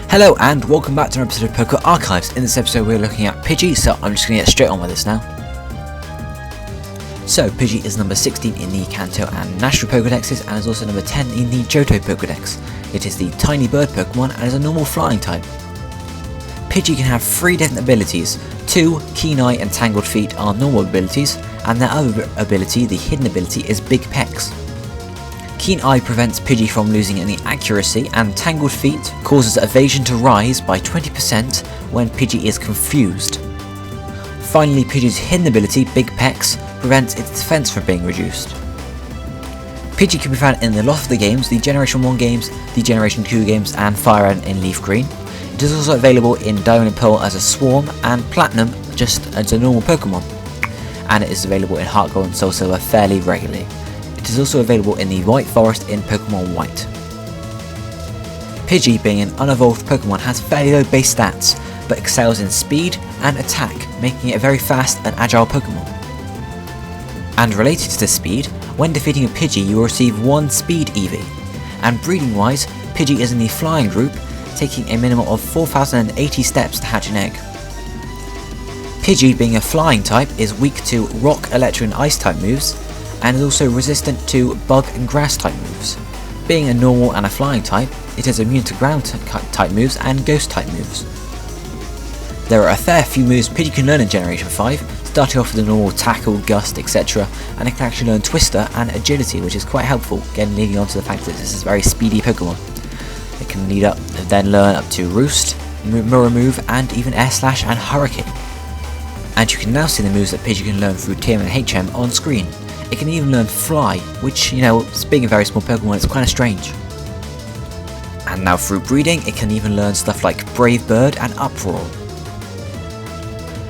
Hello and welcome back to another episode of PokeArchives. In this episode we're looking at Pidgey, so I'm just going to get straight on with this now. So Pidgey is number 16 in the Kanto and National Pokedexes and is also number 10 in the Johto Pokedex. It is the tiny bird Pokemon and is a normal flying type. Pidgey can have 3 different abilities. 2, Keen Eye and Tangled Feet are normal abilities, and their other ability, the hidden ability, is Big Pecs. Keen Eye prevents Pidgey from losing any accuracy, and Tangled Feet causes evasion to rise by 20% when Pidgey is confused. Finally, Pidgey's hidden ability, Big Pecs, prevents its defense from being reduced. Pidgey can be found in a lot of the games, the Generation 1 games, the Generation 2 games, and Fire Red in Leaf Green. It is also available in Diamond and Pearl as a Swarm, and Platinum just as a normal Pokemon. And it is available in Heart Gold and Soul Silver fairly regularly. It is also available in the White Forest in Pokemon White. Pidgey, being an unevolved Pokemon, has fairly low base stats, but excels in speed and attack, making it a very fast and agile Pokemon. And related to speed, when defeating a Pidgey you will receive 1 speed EV, and breeding wise, Pidgey is in the flying group, taking a minimum of 4,080 steps to hatch an egg. Pidgey, being a flying type, is weak to rock, electro and ice type moves, and is also resistant to bug and grass type moves. Being a normal and a flying type, it is immune to ground type moves and ghost type moves. There are a fair few moves Pidgey can learn in Generation 5, starting off with the normal Tackle, Gust, etc, and it can actually learn Twister and Agility, which is quite helpful, again leading on to the fact that this is a very speedy Pokemon. It can then learn up to Roost, Mirror Move, and even Air Slash and Hurricane. And you can now see the moves that Pidgey can learn through TM and HM on screen. It can even learn Fly, which, being a very small Pokemon, it's kind of strange. And now through breeding, it can even learn stuff like Brave Bird and Uproar.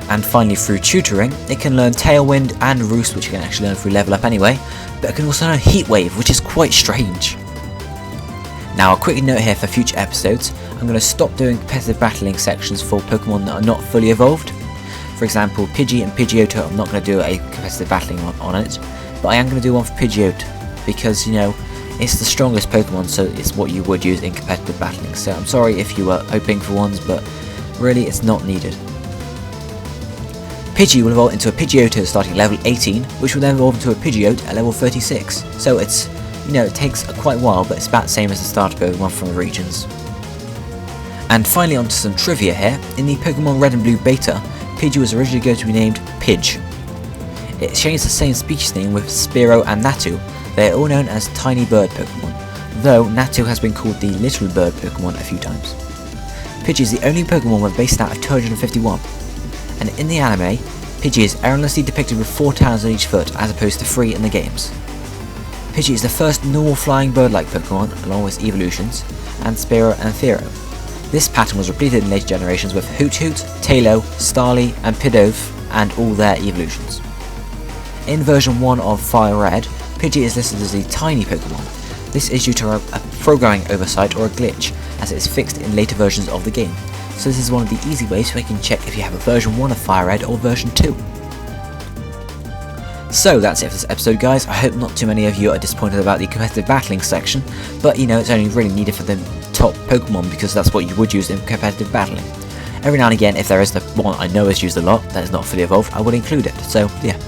And finally through tutoring, it can learn Tailwind and Roost, which you can actually learn through level up anyway, but it can also learn Heat Wave, which is quite strange. Now a quick note here for future episodes, I'm going to stop doing competitive battling sections for Pokemon that are not fully evolved. For example, Pidgey and Pidgeotto, I'm not going to do a competitive battling on it, but I am going to do one for Pidgeotto, because, it's the strongest Pokemon, so it's what you would use in competitive battling. So I'm sorry if you were hoping for ones, but really it's not needed. Pidgey will evolve into a Pidgeotto starting at level 18, which will then evolve into a Pidgeot at level 36. So it's, it takes quite a while, but it's about the same as the starter Pokemon from the regions. And finally onto some trivia here. In the Pokemon Red and Blue Beta, Pidgey was originally going to be named Pidge. It shares the same species name with Spearow and Natu. They are all known as tiny bird Pokemon, though Natu has been called the little bird Pokemon a few times. Pidgey is the only Pokemon with a base stat of 251, and in the anime, Pidgey is erroneously depicted with 4 talons on each foot as opposed to 3 in the games. Pidgey is the first normal flying bird-like Pokemon, along with evolutions, and Spearow and Fearow. This pattern was repeated in later generations with Hoot Hoot, Tailo, Starly, and Pidove, and all their evolutions. In version 1 of Fire Red, Pidgey is listed as a tiny Pokemon. This is due to a programming oversight or a glitch, as it is fixed in later versions of the game. So this is one of the easy ways so you can check if you have a version 1 of Fire Red or version 2. So that's it for this episode, guys. I hope not too many of you are disappointed about the competitive battling section, but it's only really needed for the top Pokemon because that's what you would use in competitive battling. Every now and again, if there is the one I know is used a lot that is not fully evolved, I will include it, so yeah.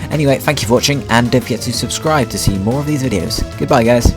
Anyway, thank you for watching, and don't forget to subscribe to see more of these videos. Goodbye, guys.